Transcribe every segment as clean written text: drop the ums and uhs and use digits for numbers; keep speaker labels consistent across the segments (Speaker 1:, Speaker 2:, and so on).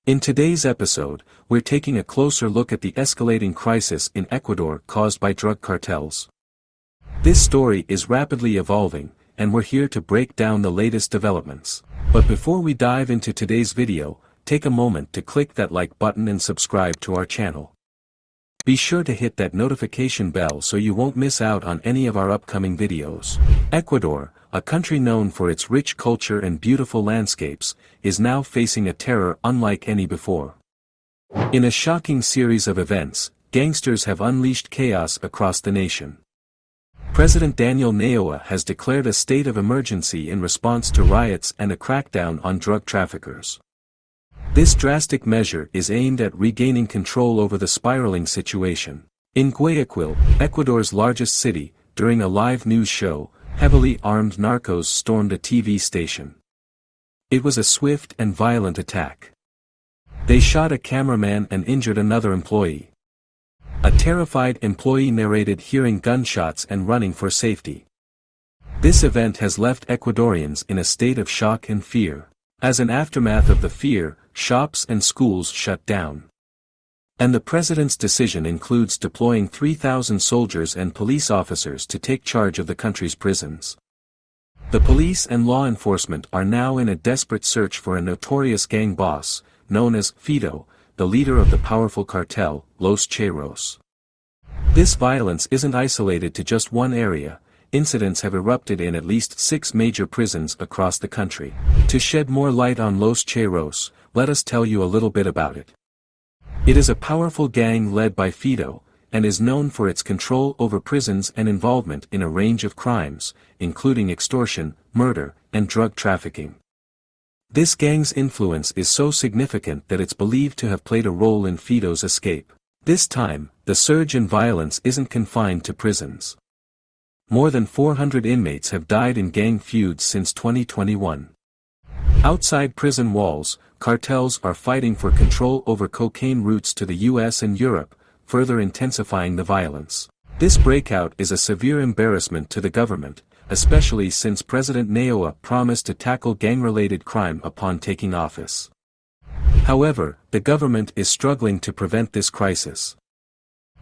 Speaker 1: In today's episode, we're taking a closer look at the escalating crisis in Ecuador caused by drug cartels. This story is rapidly evolving, and we're here to break down the latest developments. But before we dive into today's video, take a moment to click that like button and subscribe to our channel. Be sure to hit that notification bell so you won't miss out on any of our upcoming videos. Ecuador, a country known for its rich culture and beautiful landscapes, is now facing a terror unlike any before. In a shocking series of events, gangsters have unleashed chaos across the nation. President Daniel Naoa has declared a state of emergency in response to riots and a crackdown on drug traffickers. This drastic measure is aimed at regaining control over the spiraling situation. In Guayaquil, Ecuador's largest city, during a live news show, heavily armed narcos stormed a TV station. It was a swift and violent attack. They shot a cameraman and injured another employee. A terrified employee narrated hearing gunshots and running for safety. This event has left Ecuadorians in a state of shock and fear. As an aftermath of the fear, shops and schools shut down. And the president's decision includes deploying 3,000 soldiers and police officers to take charge of the country's prisons. The police and law enforcement are now in a desperate search for a notorious gang boss, known as Fito, the leader of the powerful cartel, Los Cheros. This violence isn't isolated to just one area. Incidents have erupted in at least 6 major prisons across the country. To shed more light on Los Cheros, let us tell you a little bit about it. It is a powerful gang led by Fito, and is known for its control over prisons and involvement in a range of crimes, including extortion, murder, and drug trafficking. This gang's influence is so significant that it's believed to have played a role in Fito's escape. This time, the surge in violence isn't confined to prisons. More than 400 inmates have died in gang feuds since 2021. Outside prison walls, cartels are fighting for control over cocaine routes to the US and Europe, further intensifying the violence. This breakout is a severe embarrassment to the government, especially since President Naoa promised to tackle gang-related crime upon taking office. However, the government is struggling to prevent this crisis.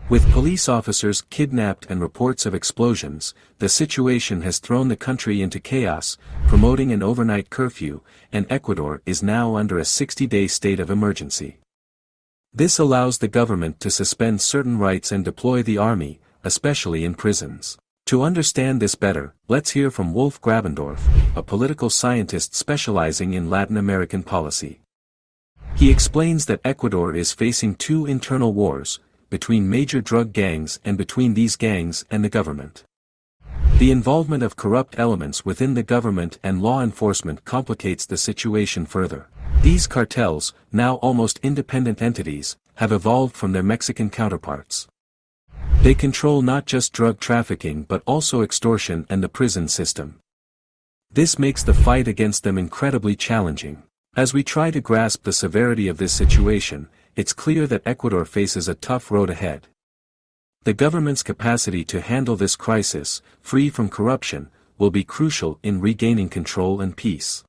Speaker 1: With police officers kidnapped and reports of explosions, the situation has thrown the country into chaos, promoting an overnight curfew, and Ecuador is now under a 60-day state of emergency. This allows the government to suspend certain rights and deploy the army, especially in prisons. To understand this better, let's hear from Wulf Grabendorf, a political scientist specializing in Latin American policy. He explains that Ecuador is facing 2 internal wars, between major drug gangs and between these gangs and the government. The involvement of corrupt elements within the government and law enforcement complicates the situation further. These cartels, now almost independent entities, have evolved from their Mexican counterparts. They control not just drug trafficking but also extortion and the prison system. This makes the fight against them incredibly challenging. As we try to grasp the severity of this situation, it's clear that Ecuador faces a tough road ahead. The government's capacity to handle this crisis, free from corruption, will be crucial in regaining control and peace.